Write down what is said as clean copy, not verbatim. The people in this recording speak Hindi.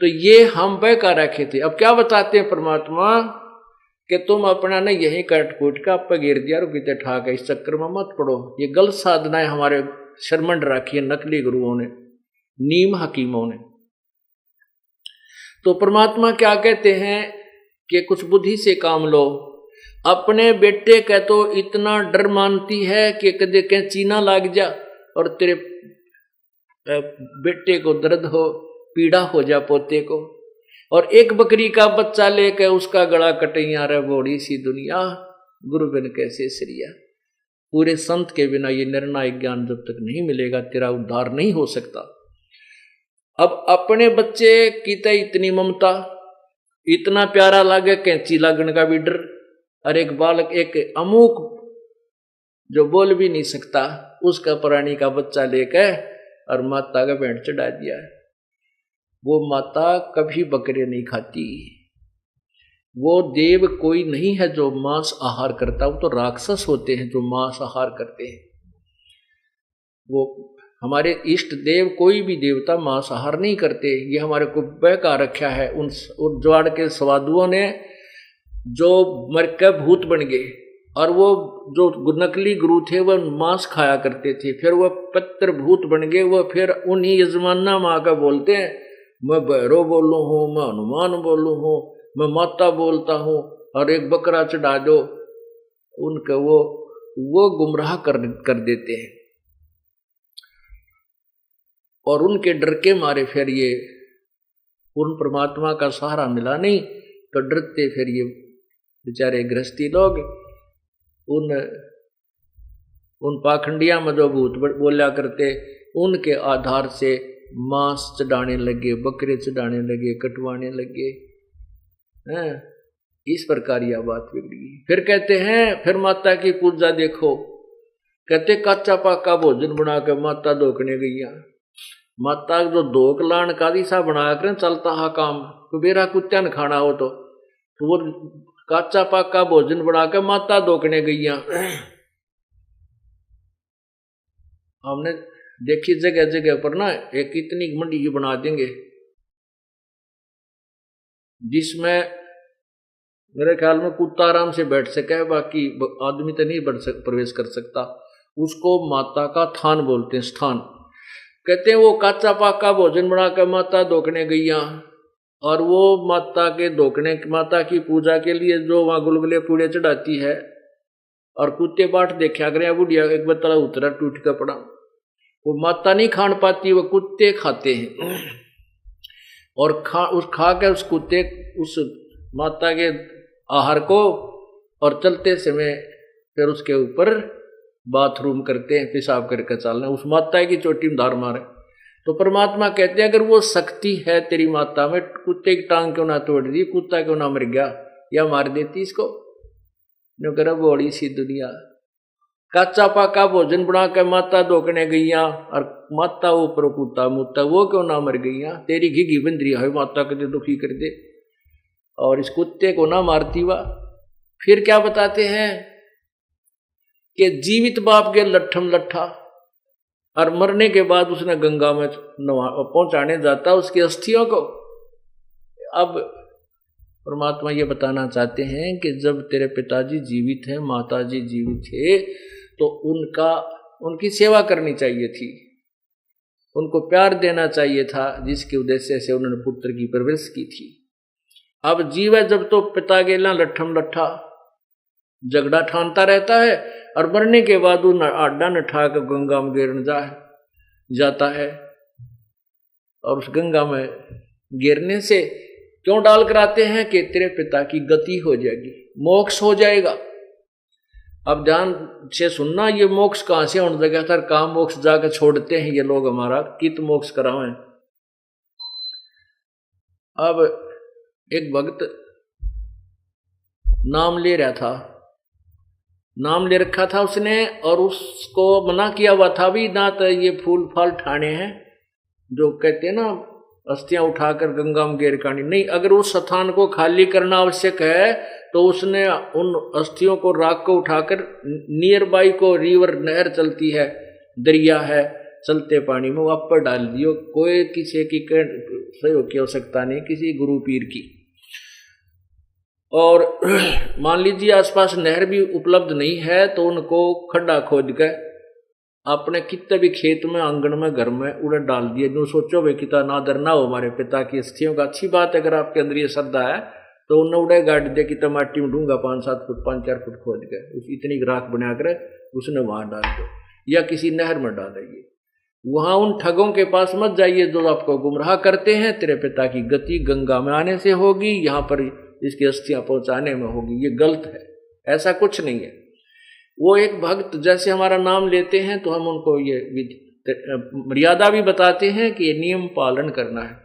तो ये हम बहका रखे थे। अब क्या बताते हैं परमात्मा कि तुम अपना ने यही कटपुट का आप गिर दिया, रुकिते ठाक है, इस चक्कर में मत पड़ो। ये गलत साधनाएं हमारे शर्मंड रखी है नकली गुरुओं ने, नीम हकीमों ने। तो परमात्मा क्या कहते हैं कि कुछ बुद्धि से काम लो। अपने बेटे का तो इतना डर मानती है कि कदे कहीं चीना लग जा और तेरे बेटे को दर्द हो, पीड़ा हो जा पोते को, और एक बकरी का बच्चा लेकर उसका गला कटैया रे बोड़ी सी दुनिया, गुरु बिन कैसे श्रिया। पूरे संत के बिना ये निर्णायक ज्ञान जब तक नहीं मिलेगा तेरा उद्धार नहीं हो सकता। अब अपने बच्चे की तो इतनी ममता, इतना प्यारा लागे कैंची लागण का भी डर, और एक बालक एक अमूक जो बोल भी नहीं सकता उसका प्राणी का बच्चा लेकर और माता का भेंट चढ़ा दिया है। वो माता कभी बकरे नहीं खाती। वो देव कोई नहीं है जो मांस आहार करता, वो तो राक्षस होते हैं जो मांस आहार करते हैं। वो हमारे इष्ट देव कोई भी देवता मांसाहार नहीं करते। ये हमारे को बहका रखा है उन ज्वाड़ के स्वादुओं ने, जो मर के भूत बन गए। और वो जो नकली गुरु थे वह मांस खाया करते थे, फिर वह पत्थर भूत बन गए। वह फिर उन्हीं यजमाना माँ का बोलते हैं, मैं भैरव बोलू हूँ, मैं हनुमान बोलू हूँ, मैं माता बोलता हूँ, और एक बकरा चढ़ा दो। उनका वो गुमराह कर देते हैं। और उनके डर के मारे फिर ये पूर्ण परमात्मा का सहारा मिला नहीं तो डरते फिर ये बेचारे गृहस्थी लोग उन पाखंडिया में जो भूत बोला करते, उनके आधार से मांस चढ़ाने लगे, बकरे चढ़ाने लगे, कटवाने लगे हैं। इस प्रकार यह बात बिगड़ी। फिर कहते हैं, फिर माता की पूजा देखो, कहते कच्चा पाका भोजन बना के माता धोकने गई। माता जो धोक लान का दिशा बना कर चलता है काम, तो बेरा कुत्ता न खाना हो तो वो कच्चा पाका भोजन बना के माता धोकने गई। हमने देखी जगह जगह पर ना एक इतनी मंडी की बना देंगे जिसमें मेरे ख्याल में कुत्ता आराम से बैठ सके, बाकी आदमी तो नहीं प्रवेश कर सकता। उसको माता का थान बोलते हैं, स्थान। कहते हैं वो कच्चा पाका भोजन बनाकर माता धोकने गई, और वो माता के धोकने, माता की पूजा के लिए जो वहां गुलगुले पूड़े चढ़ाती है, और कुत्ते बाट देखा करें बुढ़िया एक बतला उतरा टूट का पड़ा। वो माता नहीं खान पाती, वो कुत्ते खाते हैं। और खा के उस कुत्ते उस माता के आहार को, और चलते समय फिर उसके ऊपर बाथरूम करते हैं, पेशाब करके चलना, उस माता की चोटी में धार मारे। तो परमात्मा कहते हैं अगर वो शक्ति है तेरी माता में, कुत्ते की टांग क्यों ना तोड़ दी, कुत्ता क्यों ना मर गया, या मार देती इसको। न कर बड़ी सी दुनिया, कच्चा पाका भोजन बना के माता धोकने गई, और माता ऊपर कुत्ता मुत्ता, वो क्यों ना मर गई। तेरी घिघी बंदरी है माता के दुखी कर दे, और इस कुत्ते को ना मारती वा। फिर क्या बताते हैं कि जीवित बाप के लट्ठम लट्ठा, और मरने के बाद उसने गंगा में पहुंचाने जाता उसकी अस्थियों को। अब परमात्मा ये बताना चाहते हैं कि जब तेरे पिताजी जीवित हैं, माताजी जीवित थे, तो उनकी सेवा करनी चाहिए थी, उनको प्यार देना चाहिए था, जिसके उद्देश्य से उन्होंने पुत्र की परवरिश की थी। अब जीव है जब तो पिता के ला लट्ठम लट्ठा झगड़ा ठानता रहता है, और मरने के बाद वो आडा न ठा कर गंगा में गिरने जाता है, और उस गंगा में गिरने से क्यों डाल कराते हैं कि तेरे पिता की गति हो जाएगी, मोक्ष हो जाएगा। अब ध्यान से सुनना, ये मोक्ष कहां से होने लगा था, कहां मोक्ष जाकर छोड़ते हैं ये लोग हमारा, कित मोक्ष करावें। अब एक भक्त नाम ले रहा था, नाम ले रखा था उसने, और उसको मना किया हुआ था भी ना तो ये फूल फाल ठाने हैं, जो कहते हैं ना अस्थियां उठाकर गंगा में गिर कानी नहीं। अगर उस स्थान को खाली करना आवश्यक है तो उसने उन अस्थियों को राख को उठाकर नियर बाई को रिवर नहर चलती है, दरिया है, चलते पानी में वापस डाल दियो। कोई किसी की सहयोग की आवश्यकता नहीं, किसी गुरु पीर की। और मान लीजिए आसपास नहर भी उपलब्ध नहीं है तो उनको खड्डा खोद के अपने कितने भी खेत में, आंगन में, घर में उड़े डाल दिए। जो सोचो भाई कितना नादर ना हो हमारे पिता की अस्थियों का, अच्छी बात है। अगर आपके अंदर ये श्रद्धा है तो उन्हें उड़े गाड़ दिया कि टमाटी में ढूंगा 5-7 फुट 5-4 फुट खोद के उस इतनी राख बनाकर उसने वहां डाल दो या किसी नहर में डाल देंगे। वहां उन ठगों के पास मत जाइए जो आपको गुमराह करते हैं। तेरे पिता की गति गंगा में आने से होगी, यहाँ पर इसकी अस्थियां पहुंचाने में होगी। ये गलत है, ऐसा कुछ नहीं है। वो एक भक्त जैसे हमारा नाम लेते हैं तो हम उनको ये मर्यादा भी बताते हैं कि ये नियम पालन करना है।